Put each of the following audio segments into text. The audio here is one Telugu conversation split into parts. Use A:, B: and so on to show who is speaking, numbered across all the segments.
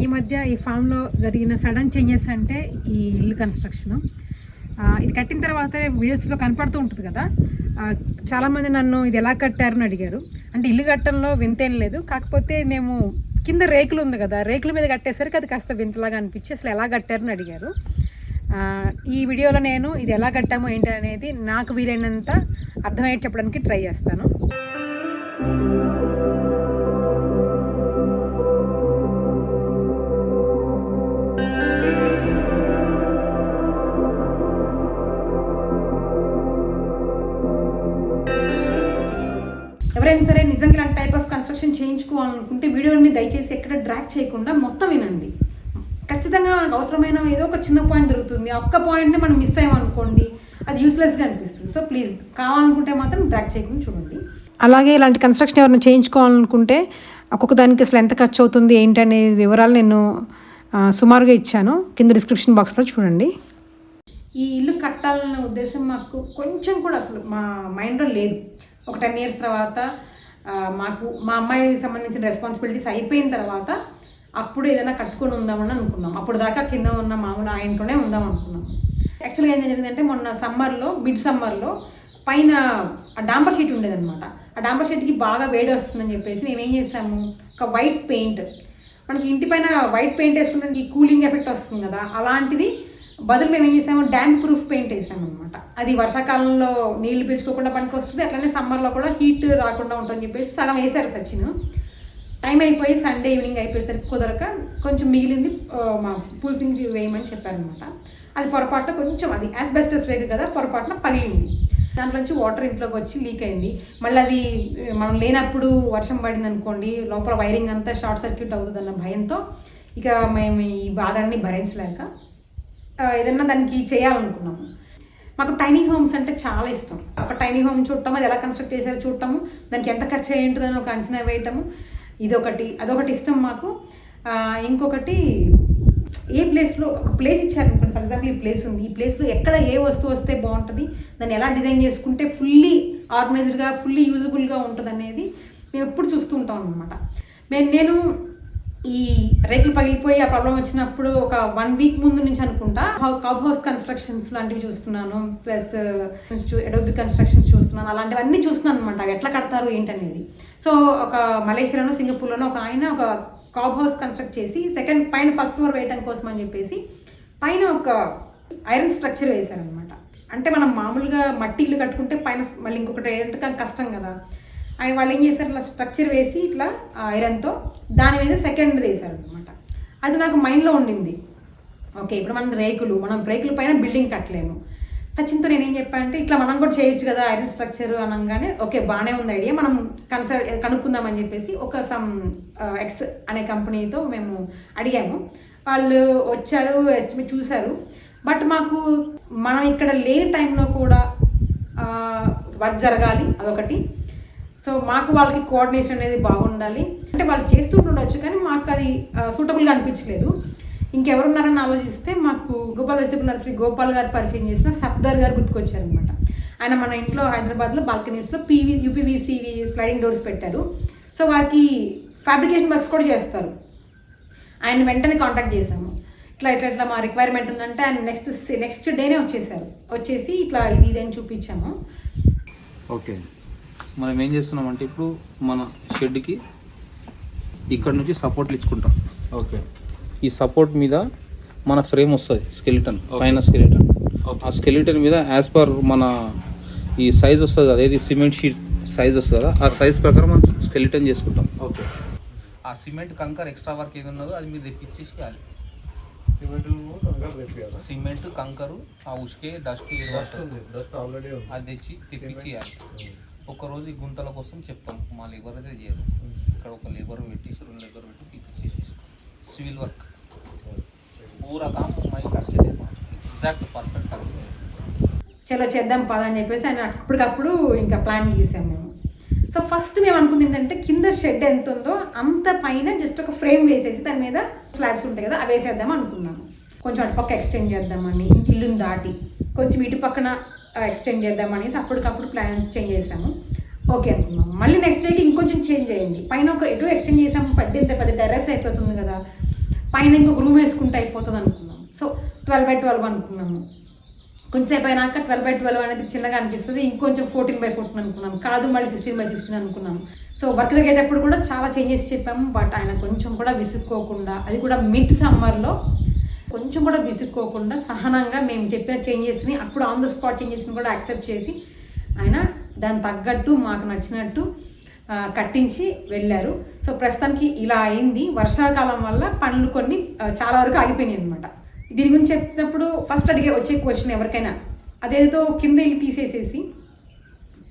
A: ఈ మధ్య ఈ ఫామ్లో జరిగిన సడన్ చేంజెస్ అంటే ఈ ఇల్లు కన్స్ట్రక్షన్. ఇది కట్టిన తర్వాత వీడియోస్లో కనపడుతూ ఉంటుంది కదా. చాలామంది నన్ను ఇది ఎలా కట్టారని అడిగారు. అంటే ఇల్లు కట్టడంలో వింతేం లేదు, కాకపోతే మేము కింద రేకులు ఉంది కదా, రేకుల మీద కట్టేసరికి అది కాస్త వింతలాగా అనిపించి అసలు ఎలా కట్టారని అడిగారు. ఈ వీడియోలో నేను ఇది ఎలా కట్టామో ఏంటి అనేది నాకు వీలైనంత అర్థమయ్యేది చెప్పడానికి ట్రై చేస్తాను. ఎవరైనా సరే నిజంగా ఇలాంటి టైప్ ఆఫ్ కన్స్ట్రక్షన్ చేయించుకోవాలనుకుంటే వీడియోని దయచేసి ఎక్కడ డ్రాక్ చేయకుండా మొత్తం వినండి. ఖచ్చితంగా మనకు అవసరమైన ఏదో ఒక చిన్న పాయింట్ దొరుకుతుంది. ఆ ఒక్క పాయింట్ని మనం మిస్ అయ్యామనుకోండి, అది యూస్లెస్గా అనిపిస్తుంది. సో ప్లీజ్ కావాలనుకుంటే మాత్రం డ్రాక్ చేయకుండా చూడండి. అలాగే ఇలాంటి కన్స్ట్రక్షన్ ఎవరైనా చేయించుకోవాలనుకుంటే ఒక్కొక్క దానికి అసలు ఎంత ఖర్చు అవుతుంది ఏంటి అనే వివరాలు నేను సుమారుగా ఇచ్చాను, కింద డిస్క్రిప్షన్ బాక్స్లో చూడండి. ఈ ఇల్లు కట్టాలనే ఉద్దేశం మాకు కొంచెం కూడా అసలు మా మైండ్లో లేదు. ఒక 10 years తర్వాత మాకు మా అమ్మాయికి సంబంధించిన రెస్పాన్సిబిలిటీస్ అయిపోయిన తర్వాత అప్పుడు ఏదైనా కట్టుకొని ఉందామని అనుకున్నాం. అప్పుడు దాకా కింద ఉన్న మామూలు ఆ ఇంట్లోనే ఉందాం అనుకున్నాం. యాక్చువల్గా ఏం జరిగిందంటే మొన్న మిడ్ సమ్మర్లో పైన ఆ డాంబర్ షీట్ ఉండేదన్నమాట. ఆ డాంబర్ షీట్కి బాగా వేడి వస్తుందని చెప్పేసి మేము ఏం చేసాము, ఒక వైట్ పెయింట్, మనకి ఇంటి పైన వైట్ పెయింట్ వేసుకుంటే కూలింగ్ ఎఫెక్ట్ వస్తుంది కదా, అలాంటిది బదులు మేము ఏం చేసాము, డ్యాంప్ ప్రూఫ్ పెయింట్ వేసాము అనమాట. అది వర్షాకాలంలో నీళ్లు పీల్చుకోకుండా పనికి వస్తుంది, అట్లనే సమ్మర్లో కూడా హీట్ రాకుండా ఉంటుందని చెప్పేసి సగం వేసారు సచిన్. టైం అయిపోయి సండే ఈవినింగ్ అయిపోయేసరికి కుదరక కొంచెం మిగిలింది మా పూల్సింగ్ వేయమని చెప్పారనమాట. అది పొరపాటున కొంచెం, అది యాస్బెస్టస్ రేకు కదా, పొరపాటున పగిలింది. దాంట్లోంచి వాటర్ ఇంట్లోకి వచ్చి లీక్ అయింది. మళ్ళీ అది మనం లేనప్పుడు వర్షం పడింది అనుకోండి, లోపల వైరింగ్ అంతా షార్ట్ సర్క్యూట్ అవుతుందన్న భయంతో ఇక మేము ఈ బాధల్ని భరించలేక ఏదన్నా దానికి చేయాలనుకున్నాము. మాకు టైనీ హోమ్స్ అంటే చాలా ఇష్టం. ఒక టైనీ హోమ్ చూడటము, అది ఎలా కన్స్ట్రక్ట్ చేశారో చూడటము, దానికి ఎంత ఖర్చు అయ్యింటుందని ఒక అంచనా వేయటము, అదొకటి ఇష్టం మాకు. ఇంకొకటి ఏ ప్లేస్లో ఒక ప్లేస్ ఇచ్చారనుకోండి, ఫర్ ఎగ్జాంపుల్ ఈ ప్లేస్ ఉంది, ఈ ప్లేస్లో ఎక్కడ ఏ వస్తువు వస్తే బాగుంటుంది, దాన్ని ఎలా డిజైన్ చేసుకుంటే ఫుల్లీ ఆర్గనైజ్డ్గా ఫుల్లీ యూజబుల్గా ఉంటుంది అనేది మేము ఎప్పుడు చూస్తూ ఉంటాం అనమాట. నేను ఈ రేకులు పగిలిపోయి ఆ ప్రాబ్లం వచ్చినప్పుడు ఒక 1 week ముందు నుంచి అనుకుంటా కబ్ హౌస్ కన్స్ట్రక్షన్స్ లాంటివి చూస్తున్నాను, ప్లస్ అడోబి కన్స్ట్రక్షన్స్ చూస్తున్నాను, అలాంటివన్నీ చూస్తున్నాను అనమాట. అవి ఎట్లా కడతారు ఏంటనేది. సో ఒక మలేషియాలోనో సింగపూర్లోనో ఒక ఆయన ఒక కబ్ హౌస్ కన్స్ట్రక్ట్ చేసి పైన ఫస్ట్ ఫ్లోర్ వేయడం కోసం అని చెప్పేసి పైన ఒక ఐరన్ స్ట్రక్చర్ వేశారనమాట. అంటే మనం మామూలుగా మట్టి ఇల్లు కట్టుకుంటే పైన మళ్ళీ ఇంకొకటి వేయడం కష్టం కదా. ఆయన వాళ్ళు ఏం చేశారు, ఇట్లా స్ట్రక్చర్ వేసి ఇట్లా ఐరన్తో దాని మీద సెకండ్ వేశారు అనమాట. అది నాకు మైండ్లో ఉండింది. ఓకే, ఇప్పుడు మనం రేకుల పైన బిల్డింగ్ కట్టలేము. సచిన్తో నేనేం చెప్పానంటే ఇట్లా మనం కూడా చేయొచ్చు కదా ఐరన్ స్ట్రక్చర్ అనగానే, ఓకే బాగానే ఉంది ఐడియా, మనం కనుక్కుందామని చెప్పేసి ఒక ఎక్స్ అనే కంపెనీతో మేము అడిగాము. వాళ్ళు వచ్చారు, ఎస్టిమేట్ చూశారు. బట్ మనం ఇక్కడ లేని టైంలో కూడా వర్క్ జరగాలి, అదొకటి. సో వాళ్ళకి కోఆర్డినేషన్ అనేది బాగుండాలి. అంటే వాళ్ళు చేస్తూ ఉండొచ్చు, కానీ మాకు అది సూటబుల్గా అనిపించలేదు. ఇంకెవరున్నారని ఆలోచిస్తే మాకు గోపాల్ వెజిటబుల్ నర్సరీ గోపాల్ గారు పరిచయం చేసిన సఫ్దర్ గారు గుర్తుకొచ్చారనమాట. ఆయన మన ఇంట్లో హైదరాబాద్లో బాల్కనీస్లో యూపీవీసీ స్లైడింగ్ డోర్స్ పెట్టారు. సో వారికి ఫ్యాబ్రికేషన్ వర్క్స్ కూడా చేస్తారు. ఆయన వెంటనే కాంటాక్ట్ చేశాము. ఇట్లా మా రిక్వైర్మెంట్ ఉందంటే ఆయన నెక్స్ట్ డేనే వచ్చేసి ఇట్లా ఇది అని చూపించాము.
B: ఓకే, మనం ఏం చేస్తున్నామంటే ఇప్పుడు మన షెడ్కి ఇక్కడ నుంచి సపోర్ట్లు ఇచ్చుకుంటాం. ఓకే, ఈ సపోర్ట్ మీద మన ఫ్రేమ్ వస్తుంది, స్కెలిటన్, పైన స్కెలిటన్. ఆ స్కెలిటన్ మీద యాజ్ పర్ మన ఈ సైజ్ వస్తుంది కదా, ఏది సిమెంట్ షీట్ సైజ్ వస్తుంది కదా, ఆ సైజ్ ప్రకారం మనం స్కెలిటన్ చేసుకుంటాం. ఓకే, ఆ సిమెంట్ కంకర్ ఎక్స్ట్రా వర్క్ ఏది ఉన్నదో అది మీరు తెప్పించేసి సిమెంట్ కంకరు, ఆ ఉసుకే డస్ట్ ఆల్రెడీ అది తెప్పించేయాలి. ఒకరోజు ఈ గుంతల కోసం చెప్తాం, మా లేబర్ అయితే చేయరు. ఇక్కడ ఒక లేబర్ పెట్టేసి 2 లేబర్ పెట్టి తీపిచ్చేసి సివిల్ వర్క్ పూరా కామ్ ఎగ్జాక్ట్ పర్ఫెక్ట్
A: చలో చేద్దాం పదా అని చెప్పేసి ఆయన అప్పటికప్పుడు ఇంకా ప్లాన్ చేసాము మేము. సో ఫస్ట్ మేము అనుకుంది ఏంటంటే కింద షెడ్ ఎంత ఉందో అంత పైన జస్ట్ ఒక ఫ్రేమ్ వేసేసి దాని మీద స్లాబ్స్ ఉంటాయి కదా, అవి వేసేద్దాం అనుకున్నాము. కొంచెం అటుపక్క ఎక్స్టెండ్ చేద్దామని, ఇల్లుని దాటి కొంచెం ఇటు పక్కన ఎక్స్టెండ్ చేద్దామనేసి అప్పటికప్పుడు ప్లాన్ చేంజ్ చేసాము. ఓకే అనుకున్నాము. మళ్ళీ నెక్స్ట్ డేకి ఇంకొంచెం చేంజ్ అయ్యింది. పైన ఎటు ఎక్స్టెండ్ చేసాము, పెద్ద టెర్రస్ అయిపోతుంది కదా, పైన ఇంకొక రూమ్ వేసుకుంటే అయిపోతుంది అనుకున్నాం. సో 12x12 అనుకున్నాము. కొంచెంసేపు అయినాక 12x12 అనేది చిన్నగా అనిపిస్తుంది, ఇంకొంచెం 14x14 అనుకున్నాం. కాదు మళ్ళీ 16x16 అనుకున్నాం. సో వర్క్ తగ్గేటప్పుడు కూడా చాలా చేంజెస్ చెప్పాము. బట్ ఆయన కొంచెం కూడా విసుక్కోకుండా, అది కూడా మిడ్ సమ్మర్లో కొంచెం కూడా విసుక్కోకుండా సహనంగా మేము చెప్పిన చేంజెస్ని అప్పుడు ఆన్ ద స్పాట్ చేంజెస్ని కూడా యాక్సెప్ట్ చేసి ఆయన దాని తగ్గట్టు మాకు నచ్చినట్టు కట్టించి వెళ్ళారు. సో ప్రస్తుతానికి ఇలా అయింది. వర్షాకాలం వల్ల పనులు కొన్ని చాలా వరకు ఆగిపోయినాయి అనమాట. దీని గురించి చెప్పినప్పుడు ఫస్ట్ వచ్చే క్వశ్చన్ ఎవరికైనా, అదేదో కింద ఇల్లు తీసేసేసి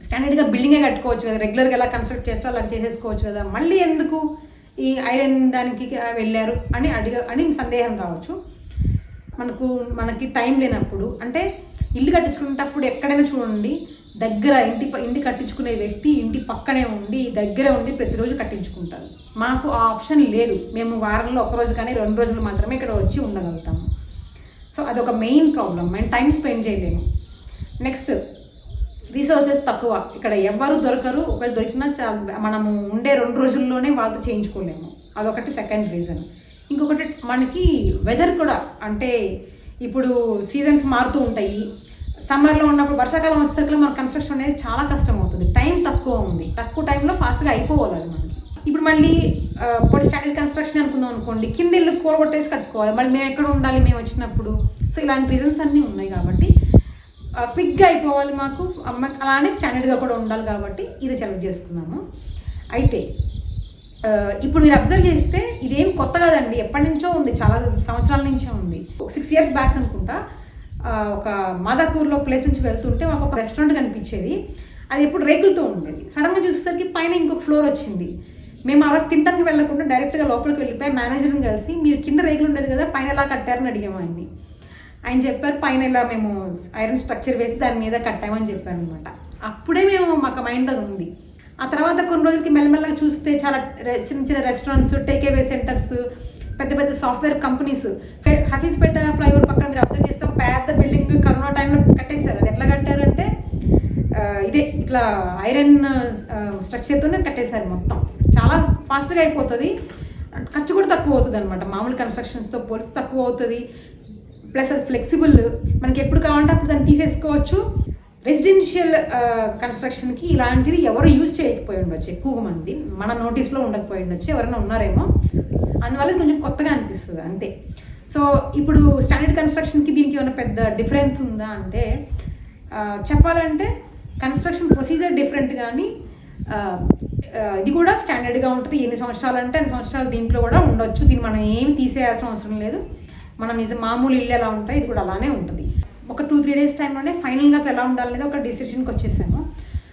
A: స్టాండర్డ్గా బిల్డింగే కట్టుకోవచ్చు కదా, రెగ్యులర్గా ఎలా కన్స్ట్రక్ట్ చేస్తారో అలా చేసేసుకోవచ్చు కదా, మళ్ళీ ఎందుకు ఈ ఐరన్ దానికి వెళ్ళారు అని సందేహం రావచ్చు. మనకి టైం లేనప్పుడు, అంటే ఇల్లు కట్టించుకునేటప్పుడు ఎక్కడైనా చూడండి, దగ్గర ఇంటి కట్టించుకునే వ్యక్తి ఇంటి పక్కనే ఉండి దగ్గర ఉండి ప్రతిరోజు కట్టించుకుంటారు. మాకు ఆ ఆప్షన్ లేదు. మేము వారంలో ఒకరోజు కానీ 2 రోజులు మాత్రమే ఇక్కడ వచ్చి ఉండగలుగుతాము. సో అదొక మెయిన్ ప్రాబ్లం. మేము టైం స్పెండ్ చేయలేము. నెక్స్ట్, రిసోర్సెస్ తక్కువ. ఇక్కడ ఎవరు దొరకరు. ఒకవేళ దొరికినా మనము ఉండే 2 రోజుల్లోనే వాళ్ళతో చేయించుకోలేము. అదొకటి సెకండ్ రీజన్. ఇంకొకటి మనకి వెదర్ కూడా, అంటే ఇప్పుడు సీజన్స్ మారుతూ ఉంటాయి. సమ్మర్లో ఉన్నప్పుడు వర్షాకాలం వచ్చేసరికి మన కన్స్ట్రక్షన్ అనేది చాలా కష్టం అవుతుంది. టైం తక్కువ ఉంది, తక్కువ టైంలో ఫాస్ట్గా అయిపోవాలి అది మనకి. ఇప్పుడు మళ్ళీ పొడి స్టాండర్డ్ కన్స్ట్రక్షన్ అనుకుందాం అనుకోండి, కింద ఇల్లు కూరగొట్టేసి కట్టుకోవాలి, మళ్ళీ మేము ఎక్కడ ఉండాలి మేము వచ్చినప్పుడు. సో ఇలాంటి రీజన్స్ అన్నీ ఉన్నాయి కాబట్టి క్విక్గా అయిపోవాలి మాకు, అలానే స్టాండర్డ్గా కూడా ఉండాలి కాబట్టి ఇది సెలెక్ట్ చేసుకున్నాము. అయితే ఇప్పుడు మీరు అబ్జర్వ్ చేస్తే ఇదేం కొత్త కాదండి, ఎప్పటి నుంచో ఉంది, చాలా సంవత్సరాల నుంచే ఉంది. 6 years బ్యాక్ అనుకుంటా ఒక మాదాపూర్లో ప్లేస్ నుంచి వెళ్తుంటే మాకు ఒక రెస్టారెంట్ కనిపించేది. అది ఎప్పుడు రేకులతో ఉండేది. సడన్గా చూసేసరికి పైన ఇంకొక ఫ్లోర్ వచ్చింది. మేము ఆ రోజు తినడానికి వెళ్ళకుండా డైరెక్ట్గా లోపలికి వెళ్ళిపోయి మేనేజర్ని కలిసి, మీరు కింద రేకులు ఉండేది కదా పైన ఎలా కట్టారని అడిగాము ఆయన్ని. ఆయన చెప్పారు, పైన ఇలా మేము ఐరన్ స్ట్రక్చర్ వేసి దాని మీద కట్టామని చెప్పారు అనమాట. అప్పుడే మాకు మైండ్ అది ఉంది. ఆ తర్వాత కొన్ని రోజులకి మెల్లమెల్లగా చూస్తే చాలా చిన్న చిన్న రెస్టారెంట్స్, టేక్అవే సెంటర్స్, పెద్ద పెద్ద సాఫ్ట్వేర్ కంపెనీస్, హఫీజ్పేట ఫ్లైఓవర్ పక్కన మీరు అబ్జర్వ్ చేస్తే ఒక పెద్ద బిల్డింగ్ కరోనా టైంలో కట్టేశారు. అది ఎట్లా కట్టారంటే ఇదే ఇట్లా ఐరన్ స్ట్రక్చర్తోనే కట్టేశారు. మొత్తం చాలా ఫాస్ట్గా అయిపోతుంది, ఖర్చు కూడా తక్కువ అవుతుంది అనమాట. మామూలు కన్స్ట్రక్షన్స్తో పోలిస్తే తక్కువ అవుతుంది. ప్లస్ అది ఫ్లెక్సిబుల్, మనకి ఎప్పుడు కావాలంటే అప్పుడు దాన్ని తీసేసుకోవచ్చు. రెసిడెన్షియల్ కన్స్ట్రక్షన్కి ఇలాంటిది ఎవరు యూజ్ చేయకపోయి ఉండొచ్చు, ఎక్కువ మంది మన నోటీస్లో ఉండకపోయి ఉండొచ్చు, ఎవరైనా ఉన్నారేమో. అందువల్ల కొంచెం కొత్తగా అనిపిస్తుంది అంతే. సో ఇప్పుడు స్టాండర్డ్ కన్స్ట్రక్షన్కి దీనికి ఏమైనా పెద్ద డిఫరెన్స్ ఉందా అంటే చెప్పాలంటే కన్స్ట్రక్షన్ ప్రొసీజర్ డిఫరెంట్, కానీ ఇది కూడా స్టాండర్డ్గా ఉంటుంది. ఎన్ని సంవత్సరాలు అంటే అన్ని సంవత్సరాలు దీంట్లో కూడా ఉండొచ్చు. దీన్ని మనం ఏమి తీసేయాల్సిన అవసరం లేదు. మనం మామూలు ఇల్లు ఎలా ఉంటాయి ఇది కూడా అలానే ఉంటుంది. ఒక 2-3 days టైంలోనే ఫైనల్గా అసలు ఎలా ఉండాలనేది ఒక డిసిషన్కి వచ్చేసాము.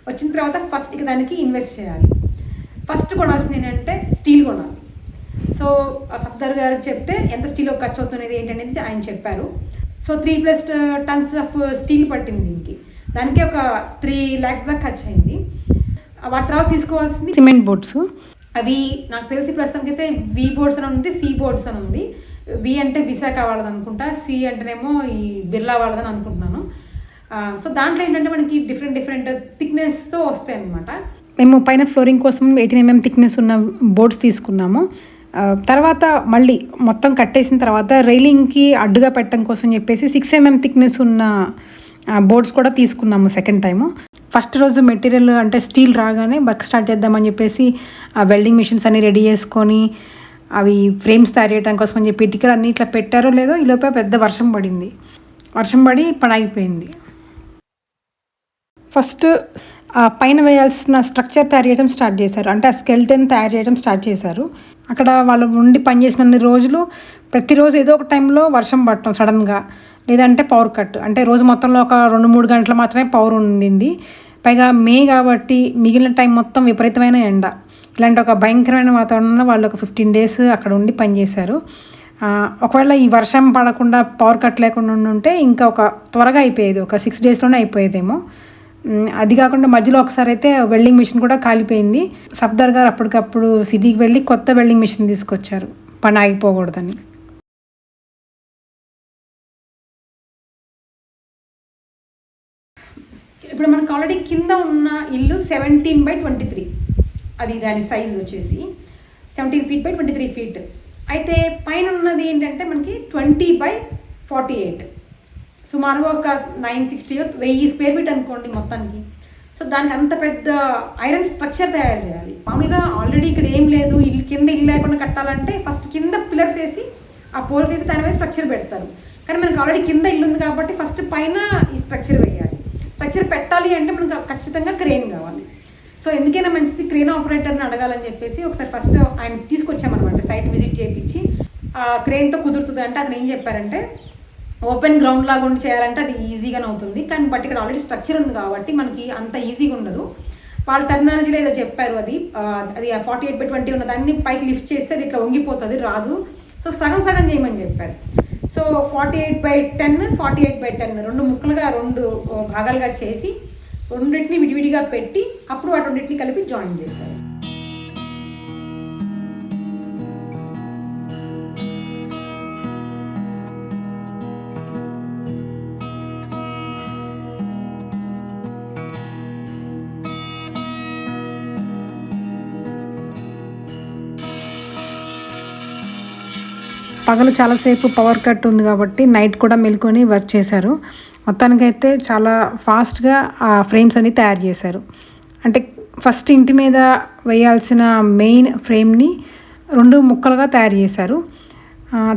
A: వచ్చిన తర్వాత ఫస్ట్ ఇక దానికి ఇన్వెస్ట్ చేయాలి. ఫస్ట్ కొనాల్సింది ఏంటంటే స్టీల్ కొనాలి. సో సఫ్దర్ గారికి చెప్తే ఎంత స్టీల్ ఖర్చు అవుతున్నది ఏంటనేది ఆయన చెప్పారు. సో 3+ tons ఆఫ్ స్టీల్ పట్టింది దీనికి. దానికి ఒక 3 lakhs దాకా ఖర్చు అయింది. వాటి తర్వాత తీసుకోవాల్సింది సిమెంట్ బోర్డ్స్. అవి నాకు తెలిసి ప్రస్తుతానికైతే వి బోర్డ్స్ అని ఉంది, సి బోర్డ్స్ అని ఉంది. వి అంటే విశాఖ వాళ్ళది అనుకుంటా, సి అంటేనేమో ఈ బిర్లా వాళ్ళదని అనుకుంటున్నాను. సో దాంట్లో ఏంటంటే మనకి డిఫరెంట్ థిక్నెస్తో వస్తాయి అన్నమాట. మేము పైన ఫ్లోరింగ్ కోసం 18 mm థిక్నెస్ ఉన్న బోర్డ్స్ తీసుకున్నాము. తర్వాత మళ్ళీ మొత్తం కట్టేసిన తర్వాత రైలింగ్కి అడ్డుగా పెట్టడం కోసం చెప్పేసి 6 mm థిక్నెస్ ఉన్న బోర్డ్స్ కూడా తీసుకున్నాము సెకండ్ టైము. ఫస్ట్ రోజు మెటీరియల్ అంటే స్టీల్ రాగానే వర్క్ స్టార్ట్ చేద్దామని చెప్పేసి ఆ వెల్డింగ్ మిషన్స్ అన్ని రెడీ చేసుకొని అవి ఫ్రేమ్స్ తయారు చేయడం కోసం అని చెప్పి ఇటుకలు అన్ని ఇట్లా పెట్టారో లేదో ఈలోపే పెద్ద వర్షం పడి పని ఆగిపోయింది. ఫస్ట్ పైన వేయాల్సిన స్ట్రక్చర్ తయారు చేయడం స్టార్ట్ చేశారు, అంటే ఆ స్కెల్టన్ తయారు చేయడం స్టార్ట్ చేశారు. అక్కడ వాళ్ళు ఉండి పనిచేసిన రోజులు ప్రతిరోజు ఏదో ఒక టైంలో వర్షం పడటం సడన్గా, లేదంటే పవర్ కట్. అంటే రోజు మొత్తంలో ఒక 2-3 గంటలు మాత్రమే పవర్ ఉండింది. పైగా మే కాబట్టి మిగిలిన టైం మొత్తం విపరీతమైన ఎండ. ఇలాంటి ఒక భయంకరమైన వాతావరణంలో వాళ్ళు ఒక 15 days అక్కడ ఉండి పనిచేశారు. ఒకవేళ ఈ వర్షం పడకుండా పవర్ కట్ లేకుండా ఉంటే ఇంకా ఒక త్వరగా అయిపోయేది, ఒక 6 daysలోనే అయిపోయేదేమో. అది కాకుండా మధ్యలో ఒకసారి అయితే వెల్డింగ్ మిషన్ కూడా కాలిపోయింది. సఫ్దర్ గారు అప్పటికప్పుడు సిటీకి వెళ్ళి కొత్త వెల్డింగ్ మిషన్ తీసుకొచ్చారు పని ఆగిపోకూడదని. ఇప్పుడు మనకు ఆల్రెడీ కింద ఉన్న ఇల్లు 17/23, అది దాని సైజ్ వచ్చేసి 17 feet by 23 feet. అయితే పైన ఉన్నది ఏంటంటే మనకి 20/48, సుమారుగా ఒక 960 1000 స్క్వేర్ ఫీట్ అనుకోండి మొత్తానికి. సో దానికి అంత పెద్ద ఐరన్ స్ట్రక్చర్ తయారు చేయాలి. మామూలుగా ఆల్రెడీ ఇక్కడ ఏం లేదు, ఇల్లు కింద ఇల్లు లేకుండా కట్టాలంటే ఫస్ట్ కింద పిల్లర్స్ వేసి ఆ పోల్స్ వేసి దాని మీద స్ట్రక్చర్ పెడతారు. కానీ మనకి ఆల్రెడీ కింద ఇల్లు ఉంది కాబట్టి ఫస్ట్ పైన ఈ స్ట్రక్చర్ వేయాలి. స్ట్రక్చర్ పెట్టాలి అంటే మనకు ఖచ్చితంగా క్రేన్ కావాలి. సో ఎందుకైనా మంచిది క్రేన్ ఆపరేటర్ని అడగాలని చెప్పేసి ఒకసారి ఫస్ట్ ఆయన తీసుకొచ్చామన్నమాట, సైట్ విజిట్ చేయించి క్రేన్తో కుదురుతుంది అంటే అతను ఏం చెప్పారంటే ఓపెన్ గ్రౌండ్ లాగా ఉండి చేయాలంటే అది ఈజీగానే అవుతుంది, కానీ బట్ ఇక్కడ ఆల్రెడీ స్ట్రక్చర్ ఉంది కాబట్టి మనకి అంత ఈజీగా ఉండదు. వాళ్ళ టెక్నాలజీలో ఏదో చెప్పారు, అది 48/20 ఉన్న దాన్ని పైకి లిఫ్ట్ చేస్తే అది ఇట్లా వంగిపోతుంది, రాదు. సో సగం సగం చేయమని చెప్పారు. సో 48/10 48/10 2 ముక్కలుగా 2 భాగాలుగా చేసి రెండింటిని విడివిడిగా పెట్టి అప్పుడు వాటి రెండింటిని కలిపి జాయిన్ చేశారు.
C: పగలు చాలాసేపు పవర్ కట్ ఉంది కాబట్టి నైట్ కూడా మెలుకొని వర్క్ చేశారు. మొత్తానికైతే చాలా ఫాస్ట్గా ఆ ఫ్రేమ్స్ అన్ని తయారు చేశారు. అంటే ఫస్ట్ ఇంటి మీద వేయాల్సిన మెయిన్ ఫ్రేమ్ని 2 ముక్కలుగా తయారు చేశారు.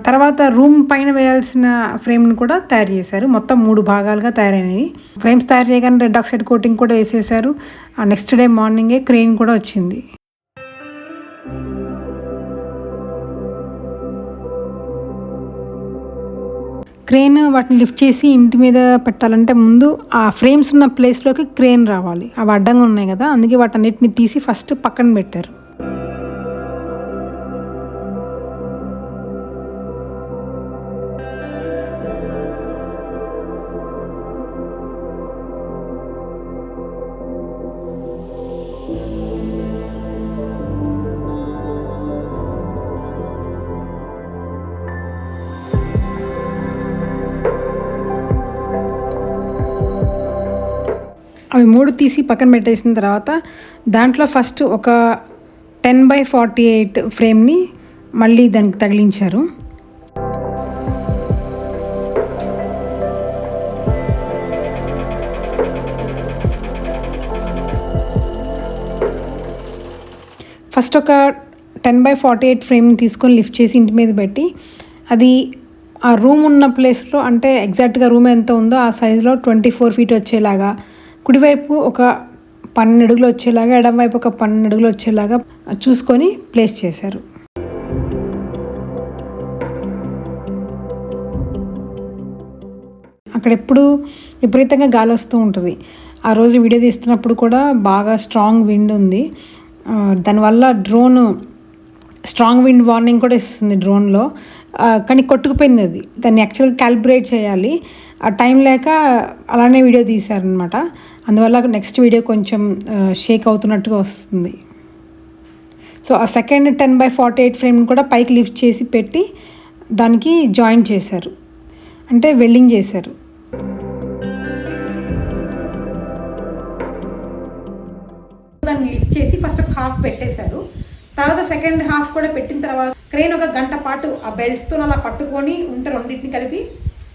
C: తర్వాత రూమ్ పైన వేయాల్సిన ఫ్రేమ్ని కూడా తయారు చేశారు. మొత్తం 3 భాగాలుగా తయారైనవి. ఫ్రేమ్స్ తయారు చేయగానే రెడ్ ఆక్సైడ్ కోటింగ్ కూడా వేసేసారు. నెక్స్ట్ డే మార్నింగే క్రేన్ కూడా వచ్చింది. క్రేన్ వాటిని లిఫ్ట్ చేసి ఇంటి మీద పెట్టాలంటే ముందు ఆ ఫ్రేమ్స్ ఉన్న ప్లేస్లోకి క్రేన్ రావాలి. అవి అడ్డంగా ఉన్నాయి కదా, అందుకే వాటన్నిటిని తీసి ఫస్ట్ పక్కన పెట్టారు. అవి 3 తీసి పక్కన పెట్టేసిన తర్వాత దాంట్లో ఫస్ట్ ఒక 10/48 ఫ్రేమ్ని మళ్ళీ దానికి తగిలించారు. ఫస్ట్ ఒక 10/48 ఫ్రేమ్ని తీసుకొని లిఫ్ట్ చేసి ఇంటి మీద పెట్టి అది ఆ రూమ్ ఉన్న ప్లేస్లో, అంటే ఎగ్జాక్ట్గా రూమ్ ఎంత ఉందో ఆ సైజులో 24 ఫీట్ వచ్చేలాగా, కుడివైపు ఒక 12 అడుగులు వచ్చేలాగా, ఎడమవైపు ఒక 12 అడుగులు వచ్చేలాగా చూసుకొని ప్లేస్ చేశారు. అక్కడ ఎప్పుడు విపరీతంగా గాలి వస్తూ ఉంటుంది. ఆ రోజు వీడియో తీస్తున్నప్పుడు కూడా బాగా స్ట్రాంగ్ విండ్ ఉంది. దానివల్ల డ్రోన్ స్ట్రాంగ్ విండ్ వార్నింగ్ కూడా ఇస్తుంది డ్రోన్లో. కానీ కొట్టుకుపోయింది అది. దాన్ని యాక్చువల్గా క్యాలిబ్రేట్ చేయాలి, ఆ టైం లేక అలానే వీడియో తీశారనమాట. అందువల్ల నెక్స్ట్ వీడియో కొంచెం షేక్ అవుతున్నట్టుగా వస్తుంది. సో ఆ సెకండ్ 10/48 ఫ్రేమ్ కూడా పైకి లిఫ్ట్ చేసి పెట్టి దానికి జాయింట్ చేశారు, అంటే వెల్డింగ్ చేశారు.
A: దాన్ని లిఫ్ట్ చేసి ఫస్ట్ ఒక హాఫ్ పెట్టేశారు. తర్వాత సెకండ్ హాఫ్ కూడా పెట్టిన తర్వాత క్రేన్ ఒక గంట పాటు ఆ బెల్ట్స్తో అలా పట్టుకొని ఉంటే రెండింటిని కలిపి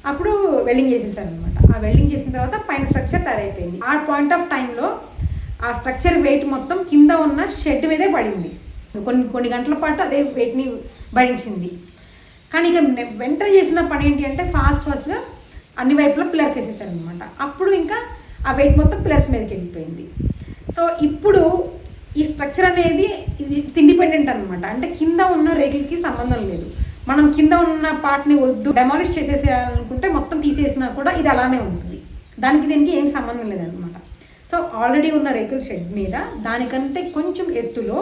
A: అప్పుడు వెల్డింగ్ చేసేసారు అనమాట. ఆ వెల్డింగ్ చేసిన తర్వాత పైన స్ట్రక్చర్ తయారైపోయింది. ఆ పాయింట్ ఆఫ్ టైంలో ఆ స్ట్రక్చర్ వెయిట్ మొత్తం కింద ఉన్న షెడ్ మీదే పడింది. కొన్ని గంటల పాటు అదే వెయిట్ని భరించింది. కానీ ఇక వెంటనే చేసిన పని ఏంటి అంటే ఫాస్ట్గా అన్ని వైపులా పిల్లర్స్ వేసేసారు అనమాట. అప్పుడు ఇంకా ఆ వెయిట్ మొత్తం పిల్లర్స్ మీదకి వెళ్ళిపోయింది. సో ఇప్పుడు ఈ స్ట్రక్చర్ అనేది ఇట్స్ ఇండిపెండెంట్ అనమాట. అంటే కింద ఉన్న రేకులకి సంబంధం లేదు. మనం కింద ఉన్న పార్ట్ని వద్దు డెమాలిష్ చేసేసేయాలనుకుంటే మొత్తం తీసేసినా కూడా ఇది అలానే ఉంటుంది. దానికి దీనికి ఏం సంబంధం లేదనమాట. సో ఆల్రెడీ ఉన్న రేకుల షెడ్ మీద దానికంటే కొంచెం ఎత్తులో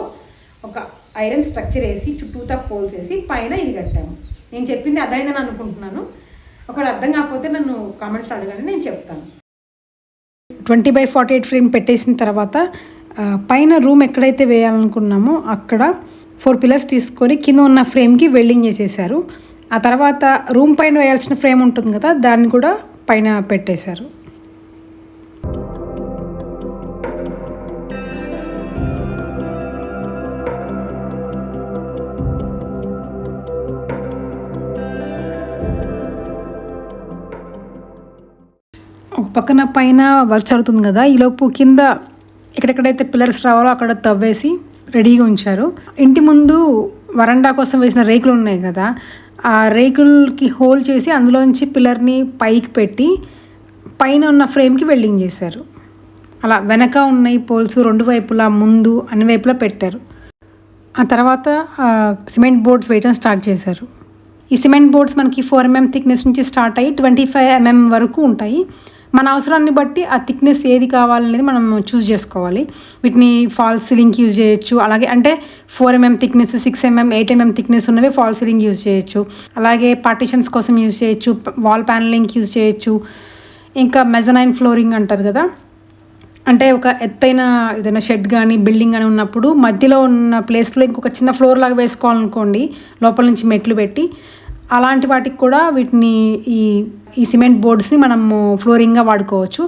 A: ఒక ఐరన్ స్ట్రక్చర్ వేసి చుట్టూతా పోల్స్ వేసి పైన ఇది కట్టాము. నేను చెప్పింది అర్థమైందని అనుకుంటున్నాను. ఒకవేళ అర్థం కాకపోతే నన్ను కామెంట్స్లో అడగండి, నేను చెప్తాను.
C: 20/48 ఫ్రేమ్ పెట్టేసిన తర్వాత పైన రూమ్ ఎక్కడైతే వేయాలనుకున్నామో అక్కడ 4 పిల్లర్స్ తీసుకొని కింద ఉన్న ఫ్రేమ్కి వెల్డింగ్ చేసేసారు. ఆ తర్వాత రూమ్ పైన వేయాల్సిన ఫ్రేమ్ ఉంటుంది కదా, దాన్ని కూడా పైన పెట్టేశారు. పక్కన పైన వర్క్ జరుగుతుంది కదా, ఈలోపు కింద ఎక్కడెక్కడైతే పిల్లర్స్ రావాలో అక్కడ తవ్వేసి రెడీగా ఉంచారు. ఇంటి ముందు వరండా కోసం వేసిన రేకులు ఉన్నాయి కదా, ఆ రేకులకి హోల్ చేసి అందులోంచి పిల్లర్ని పైకి పెట్టి పైన ఉన్న ఫ్రేమ్కి వెల్డింగ్ చేశారు. అలా వెనక ఉన్నాయి పోల్స్ రెండు వైపులా, ముందు అన్ని వైపులా పెట్టారు. ఆ తర్వాత సిమెంట్ బోర్డ్స్ వేయడం స్టార్ట్ చేశారు. ఈ సిమెంట్ బోర్డ్స్ మనకి 4 mm థిక్నెస్ నుంచి స్టార్ట్ అయ్యి 25 mm వరకు ఉంటాయి. మన అవసరాన్ని బట్టి ఆ థిక్నెస్ ఏది కావాలనేది మనం చూస్ చేసుకోవాలి. వీటిని ఫాల్ సీలింగ్కి యూజ్ చేయొచ్చు. అలాగే అంటే 4 mm thickness, 6 mm, 8 mm thickness ఉన్నవి ఫాల్ సీలింగ్ యూజ్ చేయొచ్చు. అలాగే పార్టిషన్స్ కోసం యూజ్ చేయొచ్చు, వాల్ ప్యానలింగ్కి యూజ్ చేయొచ్చు. ఇంకా మెజనైన్ ఫ్లోరింగ్ అంటారు కదా, అంటే ఒక ఎత్తైన ఏదైనా షెడ్ కానీ బిల్డింగ్ కానీ ఉన్నప్పుడు మధ్యలో ఉన్న ప్లేస్లో ఇంకొక చిన్న ఫ్లోర్ లాగా వేసుకోవాలనుకోండి, లోపల నుంచి మెట్లు పెట్టి, అలాంటి వాటికి కూడా వీటిని ఈ సిమెంట్ బోర్డ్స్ని మనము ఫ్లోరింగ్గా వాడుకోవచ్చు.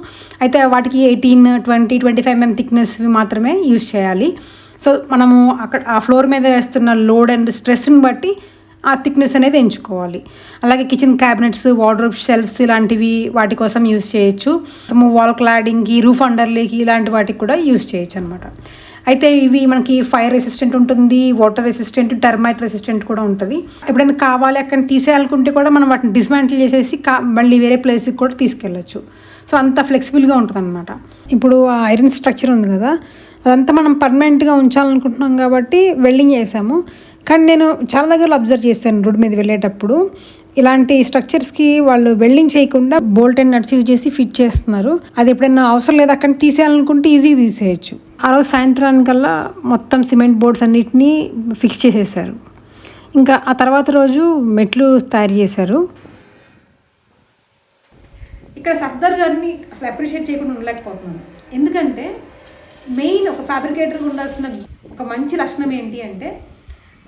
C: అయితే వాటికి 18, 20, 25 mm థిక్నెస్ మాత్రమే యూజ్ చేయాలి. సో మనము అక్కడ ఆ ఫ్లోర్ మీద వేస్తున్న లోడ్ అండ్ స్ట్రెస్ని బట్టి ఆ థిక్నెస్ అనేది ఎంచుకోవాలి. అలాగే కిచెన్ క్యాబినెట్స్, వార్డ్రోబ్ షెల్ఫ్స్ ఇలాంటివి వాటి కోసం యూజ్ చేయొచ్చు. వాల్ క్లాడింగ్కి, రూఫ్ అండర్లేకి ఇలాంటి వాటికి కూడా యూజ్ చేయొచ్చు అనమాట. అయితే ఇవి మనకి ఫైర్ రెసిస్టెంట్ ఉంటుంది, వాటర్ రెసిస్టెంట్, టర్మైట్ రెసిస్టెంట్ కూడా ఉంటుంది. ఎప్పుడైనా కావాలి అక్కడ తీసేయాలనుకుంటే కూడా మనం వాటిని డిస్మాంటిల్ చేసేసి మళ్ళీ వేరే ప్లేస్కి కూడా తీసుకెళ్ళచ్చు. సో అంత ఫ్లెక్సిబుల్గా ఉంటుంది అనమాట. ఇప్పుడు ఆ ఐరన్ స్ట్రక్చర్ ఉంది కదా, అదంతా మనం పర్మనెంట్గా ఉంచాలనుకుంటున్నాం కాబట్టి వెల్డింగ్ చేసాము. కానీ నేను చాలా దగ్గర అబ్జర్వ్ చేశాను రోడ్డు మీద వెళ్ళేటప్పుడు, ఇలాంటి స్ట్రక్చర్స్కి వాళ్ళు వెల్డింగ్ చేయకుండా బోల్ట్ అండ్ నట్స్ యూజ్ చేసి ఫిట్ చేస్తున్నారు. అది ఎప్పుడైనా అవసరం లేదు అక్కడ తీసేయాలనుకుంటే ఈజీగా తీసేయచ్చు. ఆ రోజు సాయంత్రానికల్లా మొత్తం సిమెంట్ బోర్డ్స్ అన్నిటినీ ఫిక్స్ చేసేసారు. ఇంకా ఆ తర్వాత రోజు మెట్లు తయారు చేశారు.
A: ఇక్కడ సఫ్దర్ గారిని అసలు అప్రిషియేట్ చేయకుండా ఉండలేకపోతున్నాను. ఎందుకంటే మెయిన్ ఒక ఫ్యాబ్రికేటర్గా ఉండాల్సిన ఒక మంచి లక్షణం ఏంటి అంటే,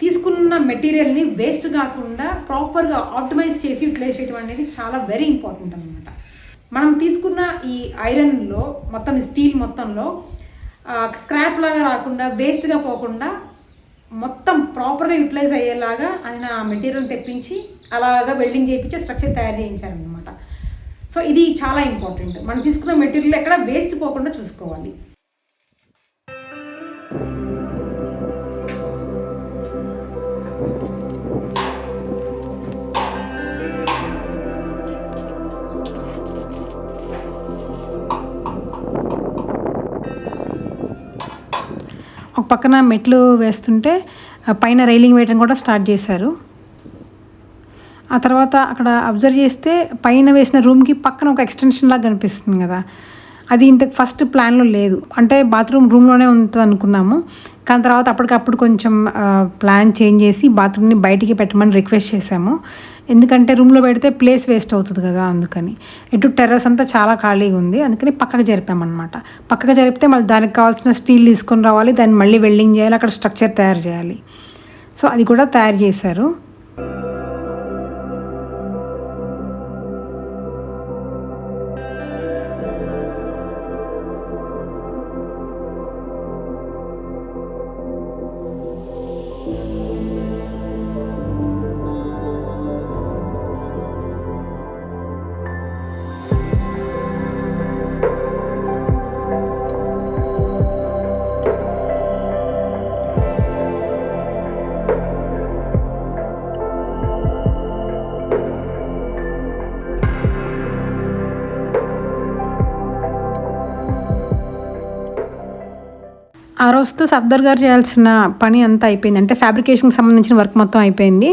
A: తీసుకున్న మెటీరియల్ని వేస్ట్ కాకుండా ప్రాపర్గా ఆప్టిమైజ్ చేసి యూటిలైజ్ చేయడం అనేది చాలా వెరీ ఇంపార్టెంట్ అనమాట. మనం తీసుకున్న ఈ ఐరన్లో మొత్తం స్టీల్ మొత్తంలో స్క్రాప్ లాగా రాకుండా, వేస్ట్గా పోకుండా మొత్తం ప్రాపర్గా యూటిలైజ్ అయ్యేలాగా ఆయన ఆ మెటీరియల్ తెప్పించి అలాగా వెల్డింగ్ చేయించి స్ట్రక్చర్ తయారు చేయించారనమాట. సో ఇది చాలా ఇంపార్టెంట్. మనం తీసుకున్న మెటీరియల్ ఎక్కడ వేస్ట్ పోకుండా చూసుకోవాలి.
C: ఒక పక్కన మెట్లు వేస్తుంటే పైన రైలింగ్ వేయడం కూడా స్టార్ట్ చేశారు. ఆ తర్వాత అక్కడ అబ్జర్వ్ చేస్తే పైన వేసిన రూమ్కి పక్కన ఒక ఎక్స్టెన్షన్ లాగా కనిపిస్తుంది కదా, అది ఇంతకు ఫస్ట్ ప్లాన్లో లేదు. అంటే బాత్రూమ్ రూమ్లోనే ఉంటుంది అనుకున్నాము, కానీ తర్వాత అప్పటికప్పుడు కొంచెం ప్లాన్ చేంజ్ చేసి బాత్రూమ్ని బయటికి పెట్టమని రిక్వెస్ట్ చేశాము. ఎందుకంటే రూమ్లో పెడితే ప్లేస్ వేస్ట్ అవుతుంది కదా, అందుకని. ఇటు టెర్రస్ అంతా చాలా ఖాళీగా ఉంది, అందుకని పక్కకు జరిపామన్నమాట. పక్కకు జరిపితే మళ్ళీ దానికి కావాల్సిన స్టీల్ తీసుకొని రావాలి, దాన్ని మళ్ళీ వెల్డింగ్ చేయాలి, అక్కడ స్ట్రక్చర్ తయారు చేయాలి. సో అది కూడా తయారు చేశారు. ఆ రోజుతో సఫ్దర్ గారు చేయాల్సిన పని అంతా అయిపోయింది. అంటే ఫ్యాబ్రికేషన్కి సంబంధించిన వర్క్ మొత్తం అయిపోయింది.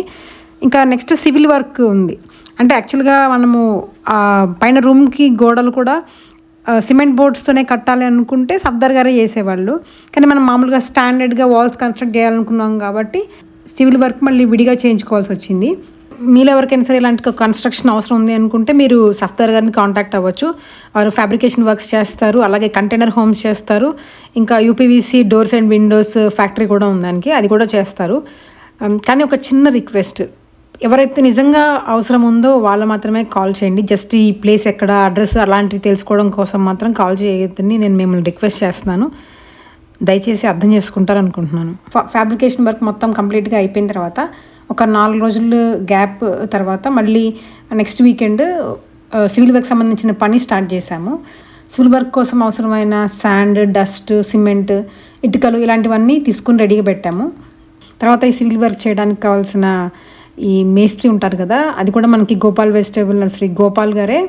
C: ఇంకా నెక్స్ట్ సివిల్ వర్క్ ఉంది. అంటే యాక్చువల్గా మనము పైన రూమ్కి గోడలు కూడా సిమెంట్ బోర్డ్స్తోనే కట్టాలి అనుకుంటే సఫ్దర్ గారే చేసేవాళ్ళు. కానీ మనం మామూలుగా స్టాండర్డ్గా వాల్స్ కన్స్ట్రక్ట్ చేయాలనుకున్నాం కాబట్టి సివిల్ వర్క్ మళ్ళీ విడిగా చేయించుకోవాల్సి వచ్చింది. మీలో ఎవరికైనా సరే ఇలాంటి కన్స్ట్రక్షన్ అవసరం ఉంది అనుకుంటే మీరు సఫ్దర్ గారిని కాంటాక్ట్ అవ్వచ్చు. వారు ఫ్యాబ్రికేషన్ వర్క్స్ చేస్తారు, అలాగే కంటైనర్ హోమ్స్ చేస్తారు, ఇంకా UPVC doors and Windows factory కూడా ఉంది దానికి, అది కూడా చేస్తారు. కానీ ఒక చిన్న రిక్వెస్ట్, ఎవరైతే నిజంగా అవసరం ఉందో వాళ్ళు మాత్రమే కాల్ చేయండి. జస్ట్ ఈ ప్లేస్ ఎక్కడ, అడ్రస్ అలాంటివి తెలుసుకోవడం కోసం మాత్రం కాల్ చేయొద్దని నేను మిమ్మల్ని రిక్వెస్ట్ చేస్తున్నాను. దయచేసి అర్థం చేసుకుంటారు అనుకుంటున్నాను. ఫ్యాబ్రికేషన్ వర్క్ మొత్తం కంప్లీట్గా అయిపోయిన తర్వాత ఒక 4 రోజులు గ్యాప్ తర్వాత మళ్ళీ నెక్స్ట్ వీకెండ్ సివిల్ వర్క్ సంబంధించిన పని స్టార్ట్ చేశాము. సివిల్ వర్క్ కోసం అవసరమైన శాండ్, డస్ట్, సిమెంట్, ఇటుకలు ఇలాంటివన్నీ తీసుకుని రెడీగా పెట్టాము. తర్వాత ఈ సివిల్ వర్క్ చేయడానికి కావాల్సిన ఈ మేస్త్రి ఉంటారు కదా, అది కూడా మనకి గోపాల్ వెజిటేబుల్ నర్సరీ గోపాల్ గారే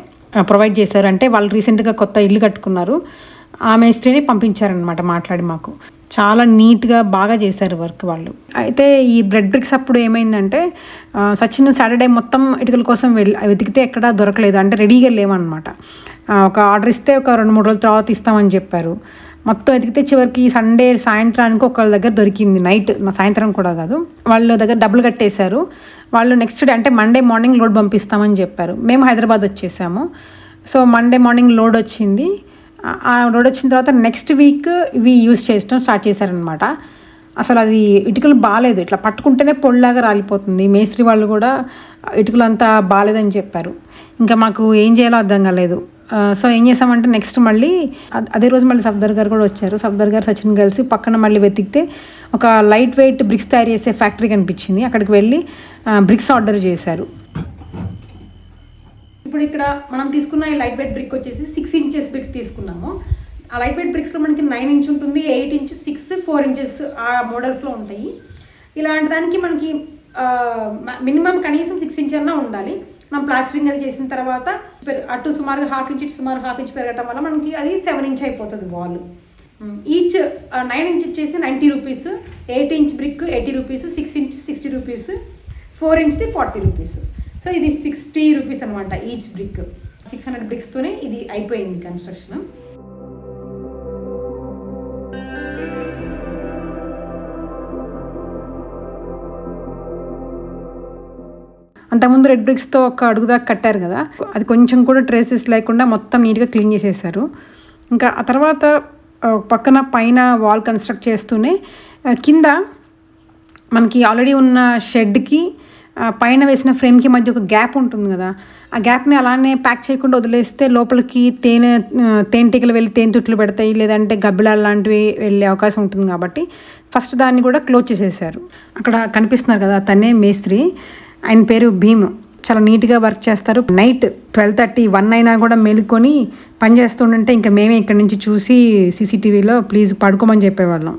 C: ప్రొవైడ్ చేశారు. అంటే వాళ్ళు రీసెంట్గా కొత్త ఇల్లు కట్టుకున్నారు, ఆ మేస్త్రిని పంపించారనమాట మాట్లాడి. మాకు చాలా నీట్గా బాగా చేశారు వర్క్ వాళ్ళు. అయితే ఈ బ్రెడ్ బ్రిక్స్ అప్పుడు ఏమైందంటే సచిన్ సాటర్డే మొత్తం ఇటుకల కోసం వెతికితే ఎక్కడా దొరకలేదు, అంటే రెడీగా లేవన్నమాట. ఒక ఆర్డర్ ఇస్తే ఒక 2-3 రోజుల తర్వాత ఇస్తామని చెప్పారు. మొత్తం వెతికితే చివరికి సండే సాయంత్రానికి ఒకళ్ళ దగ్గర దొరికింది, నైట్, సాయంత్రం కూడా కాదు. వాళ్ళ దగ్గర డబ్బులు కట్టేశారు. వాళ్ళు నెక్స్ట్ డే అంటే మండే మార్నింగ్ లోడ్ పంపిస్తామని చెప్పారు. మేము హైదరాబాద్ వచ్చేసాము. సో మండే మార్నింగ్ లోడ్ వచ్చింది. ఆ లోడ్ వచ్చిన తర్వాత నెక్స్ట్ వీక్ ఇవి యూజ్ చేయడం స్టార్ట్ చేశారనమాట. అసలు అది ఇటుకలు బాగాలేదు, ఇట్లా పట్టుకుంటేనే పొడిలాగా రాలిపోతుంది. మేస్త్రి వాళ్ళు కూడా ఇటుకలు అంతా బాగాలేదని చెప్పారు. ఇంకా మాకు ఏం చేయాలో అర్థం కాలేదు. సో ఏం చేసామంటే నెక్స్ట్ మళ్ళీ అదే రోజు మళ్ళీ సఫ్దర్ గారు కూడా వచ్చారు. సఫ్దర్ గారు, సచిన్ కలిసి పక్కన మళ్ళీ వెతికితే ఒక లైట్ వెయిట్ బ్రిక్స్ తయారు చేసే ఫ్యాక్టరీ కనిపించింది. అక్కడికి వెళ్ళి బ్రిక్స్ ఆర్డర్ చేశారు.
A: ఇప్పుడు ఇక్కడ మనం తీసుకున్న ఈ లైట్ వెయిట్ బ్రిక్ వచ్చేసి 6 ఇంచెస్ బ్రిక్స్ తీసుకున్నాము. ఆ లైట్ వెయిట్ బ్రిక్స్లో మనకి 9 ఇంచ్ ఉంటుంది, 8 ఇంచ్, 6, 4 ఇంచెస్ ఆ మోడల్స్లో ఉంటాయి. ఇలాంటి దానికి మనకి మినిమం కనీసం 6 ఇంచ్ అన్నా ఉండాలి. మనం ప్లాస్టరింగ్ అది చేసిన తర్వాత అటు సుమారుగా 1/2 ఇంచ్, ఇటు సుమారు 1/2 ఇంచ్ పెరగటం వల్ల మనకి అది 7 ఇంచ్ అయిపోతుంది వాల్. ఈచ్ 9 ఇంచ్ వచ్చేసి 90 rupees, 8 inch brick 80 rupees, 6 inch 60 rupees, 4 ఇంచ్ది 40 rupees. So ఇది 60 రూపీస్ అనమాట ఈచ్ బ్రిక్. 600 బ్రిక్స్తోనే ఇది అయిపోయింది కన్స్ట్రక్షన్.
C: అంతకుముందు రెడ్ బ్రిక్స్తో ఒక అడుగు దాకా కట్టారు కదా, అది కొంచెం కూడా ట్రేసెస్ లేకుండా మొత్తం నీట్గా క్లీన్ చేసేసారు. ఇంకా ఆ తర్వాత పక్కన పైన వాల్ కన్స్ట్రక్ట్ చేస్తూనే కింద మనకి ఆల్రెడీ ఉన్న షెడ్కి పైన వేసిన ఫ్రేమ్కి మధ్య ఒక గ్యాప్ ఉంటుంది కదా, ఆ గ్యాప్ని అలానే ప్యాక్ చేయకుండా వదిలేస్తే లోపలికి తేనెటీగలు వెళ్ళి తేనె తుట్లు పెడతాయి, లేదంటే గబ్బిలాలు లాంటివి వెళ్ళే అవకాశం ఉంటుంది. కాబట్టి ఫస్ట్ దాన్ని కూడా క్లోజ్ చేసేసారు. అక్కడ కనిపిస్తున్నారు కదా, తనే మేస్త్రి, ఆయన పేరు భీమ్. చాలా నీట్గా వర్క్ చేస్తారు. నైట్ 12:30, 1 అయినా కూడా మేలుకొని పని చేస్తుంటే ఇంకా మేమే ఇక్కడ నుంచి చూసి సీసీటీవీలో ప్లీజ్ పడుకోమని చెప్పేవాళ్ళం.